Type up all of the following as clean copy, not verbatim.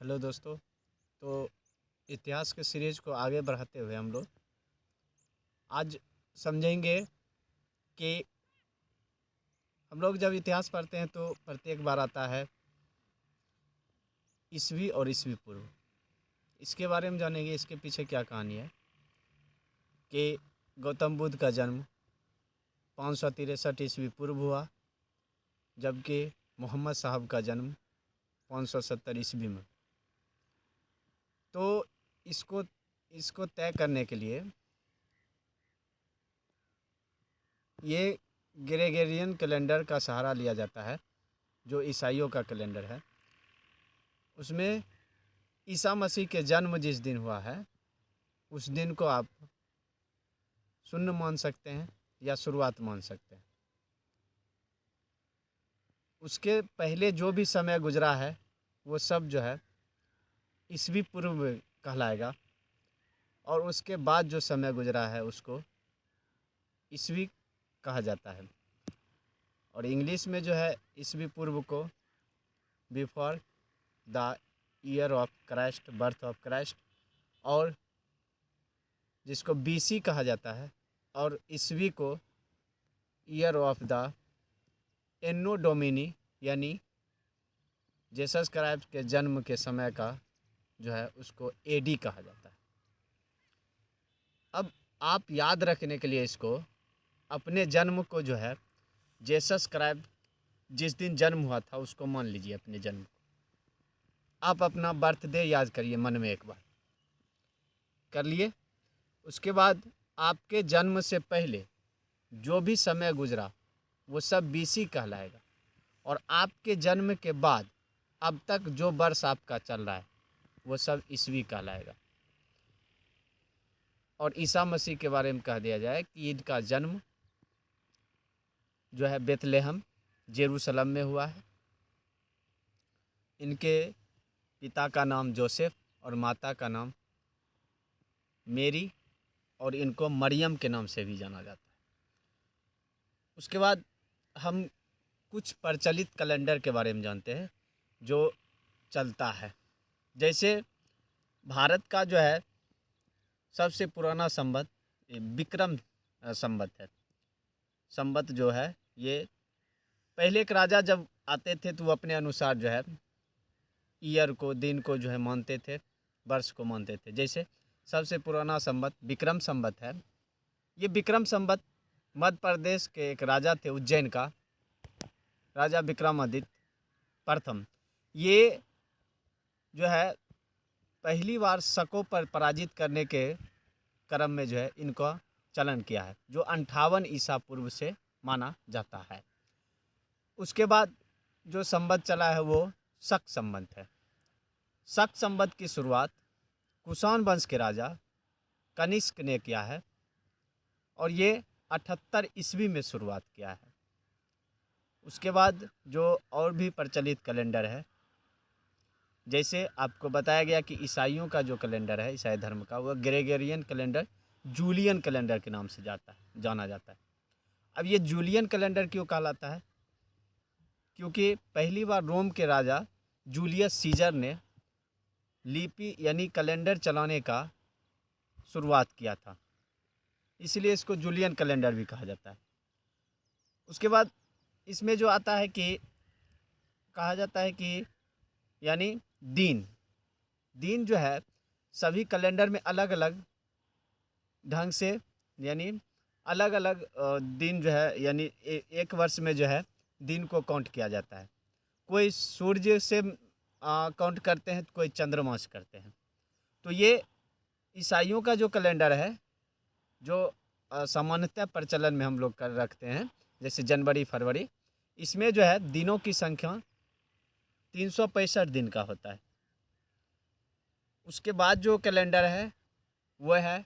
Hello दोस्तों। तो इतिहास के सीरीज को आगे बढ़ाते हुए हम लोग आज समझेंगे कि हम लोग जब इतिहास पढ़ते हैं तो प्रत्येक बार आता है ईसवी और ईसवी पूर्व। इसके बारे में जानेंगे, इसके पीछे क्या कहानी है कि गौतम बुद्ध का जन्म 563 ईस्वी पूर्व हुआ, जबकि मोहम्मद साहब का जन्म 570 ईस्वी में। तो इसको इसको तय करने के लिए ये ग्रेगोरियन कैलेंडर का सहारा लिया जाता है, जो ईसाइयों का कैलेंडर है। उसमें ईसा मसीह के जन्म जिस दिन हुआ है उस दिन को आप शून्य मान सकते हैं या शुरुआत मान सकते हैं। उसके पहले जो भी समय गुजरा है वो सब जो है ईसवी पूर्व कहलाएगा, और उसके बाद जो समय गुजरा है उसको ईसवी कहा जाता है। और इंग्लिश में जो है ईसवी पूर्व को before the year of Christ, birth of Christ, और जिसको बीसी कहा जाता है, और ईसवी को year of the Anno Domini, यानी जेसस क्राइस्ट के जन्म के समय का जो है उसको एडी कहा जाता है। अब आप याद रखने के लिए इसको अपने जन्म को जो है जेसस क्राइस्ट जिस दिन जन्म हुआ था उसको मान लीजिए अपने जन्म को। आप अपना बर्थडे याद करिए मन में, एक बार कर लिए। उसके बाद आपके जन्म से पहले जो भी समय गुजरा वो सब बीसी कहलाएगा, और आपके जन्म के बाद अब तक जो वर्ष आपका चल रहा है वो सब ईसवी कहलाएगा। और ईसा मसीह के बारे में कह दिया जाए कि इनका जन्म जो है बेथलेहम जेरूशलम में हुआ है। इनके पिता का नाम जोसेफ और माता का नाम मेरी, और इनको मरियम के नाम से भी जाना जाता है। उसके बाद हम कुछ प्रचलित कैलेंडर के बारे में जानते हैं जो चलता है। जैसे भारत का जो है सबसे पुराना संवत विक्रम संवत है। संवत जो है ये पहले के राजा जब आते थे तो वो अपने अनुसार जो है ईयर को, दिन को जो है मानते थे, वर्ष को मानते थे। जैसे सबसे पुराना संवत विक्रम संवत है। ये विक्रम संवत मध्य प्रदेश के एक राजा थे, उज्जैन का राजा विक्रमादित्य प्रथम। ये जो है पहली बार शकों पर पराजित करने के क्रम में जो है इनका चलन किया है, जो 58 ईसा पूर्व से माना जाता है। उसके बाद जो संवत चला है वो शक संवत है। शक संवत की शुरुआत कुषाण वंश के राजा कनिष्क ने किया है, और ये 78 ईस्वी में शुरुआत किया है। उसके बाद जो और भी प्रचलित कैलेंडर है, जैसे आपको बताया गया कि ईसाइयों का जो कैलेंडर है, ईसाई धर्म का, वह ग्रेगोरियन कैलेंडर जूलियन कैलेंडर के नाम से जाना जाता है। अब ये जूलियन कैलेंडर क्यों कहलाता है? क्योंकि पहली बार रोम के राजा जूलियस सीजर ने लिपि यानी कैलेंडर चलाने का शुरुआत किया था, इसलिए इसको जूलियन कैलेंडर भी कहा जाता है। उसके बाद इसमें जो आता है कि कहा जाता है कि यानी दिन दिन जो है सभी कैलेंडर में अलग अलग ढंग से, यानी अलग अलग दिन जो है, यानी एक वर्ष में जो है दिन को काउंट किया जाता है। कोई सूर्य से काउंट करते हैं, कोई चंद्रमा से करते हैं। तो ये ईसाइयों का जो कैलेंडर है, जो सामान्यतः प्रचलन में हम लोग कर रखते हैं, जैसे जनवरी फरवरी, इसमें जो है दिनों की संख्या 365 दिन का होता है। उसके बाद जो कैलेंडर है वह है,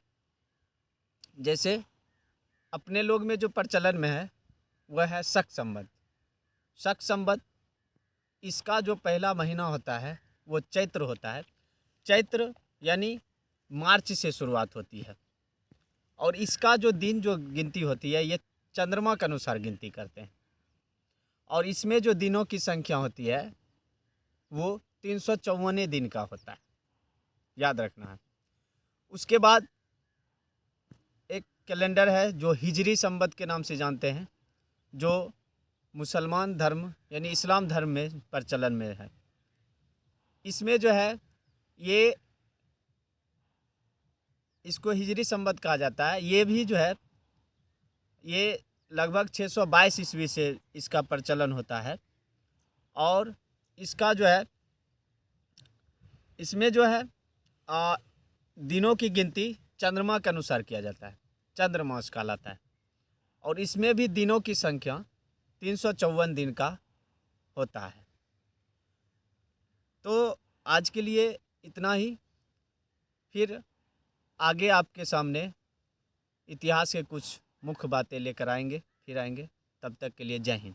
जैसे अपने लोग में जो प्रचलन में है वह है शक संवत। शक संवत इसका जो पहला महीना होता है वो चैत्र होता है। चैत्र यानी मार्च से शुरुआत होती है, और इसका जो दिन जो गिनती होती है ये चंद्रमा के अनुसार गिनती करते हैं, और इसमें जो दिनों की संख्या होती है वो 354 दिन का होता है, याद रखना है। उसके बाद एक कैलेंडर है जो हिजरी संवत के नाम से जानते हैं, जो मुसलमान धर्म यानी इस्लाम धर्म में प्रचलन में है। इसमें जो है ये इसको हिजरी संवत कहा जाता है। ये भी जो है ये लगभग 622 ईस्वी से इसका प्रचलन होता है। और इसका जो है इसमें जो है दिनों की गिनती चंद्रमा के अनुसार किया जाता है, चंद्रमास कहलाता है। और इसमें भी दिनों की संख्या 354 दिन का होता है। तो आज के लिए इतना ही, फिर आगे आपके सामने इतिहास के कुछ मुख्य बातें लेकर आएंगे, फिर आएंगे। तब तक के लिए जय हिंद।